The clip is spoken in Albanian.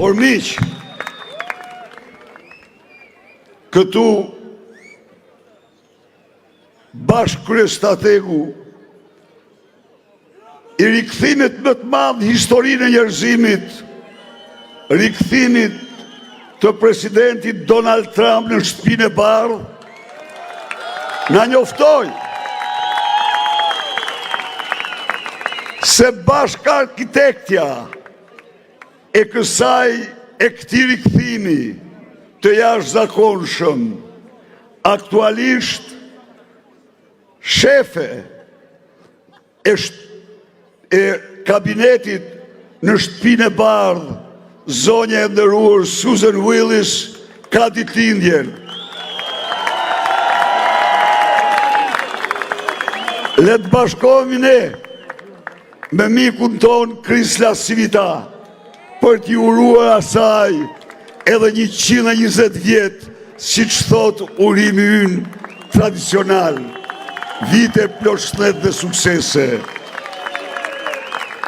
Por miq, këtu bashkë kryestrategu i rikthimit më të madh në historinë e njerëzimit, rikthimit të presidentit Donald Trump në Shtëpinë e Bardhë, na njoftoi se bashkë arkitektja e këtij rikthimi të jashtëzakonshëm, aktualisht shefe e kabinetit në Shtëpinë e Bardhë, zonja e nderuar Susan Willis, ka ditëlindjen. Le të bashkohemi ne me mikun ton Kris Lasivita për t'i uruar asaj edhe 120 vjet, siç thot urimi ynë tradicional. Vite plotshmet dhe suksese.